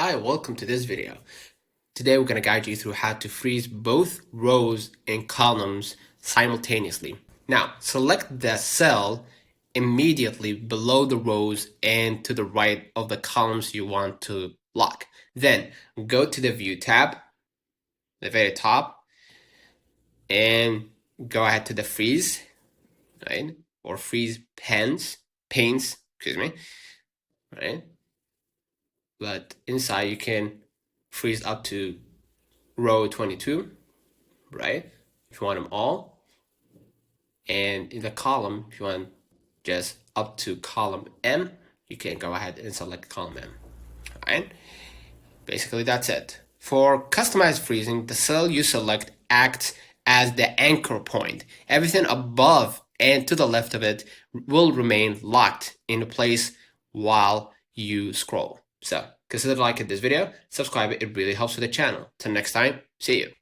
Hi, welcome to this video. Today we're going to guide you through how to freeze both rows and columns simultaneously. Now, select the cell immediately below the rows and to the right of the columns you want to lock. Then go to the View tab, the very top, and go ahead to the Freeze, right? Or Freeze Panes, excuse me, right? But inside you can freeze up to row 22, right? If you want them all. And in the column, if you want just up to column M, you can go ahead and select column M. All right? Basically, that's it. For customized freezing, the cell you select acts as the anchor point. Everything above and to the left of it will remain locked in place while you scroll. So consider liking this video, subscribe, it really helps with the channel. Till next time, see you.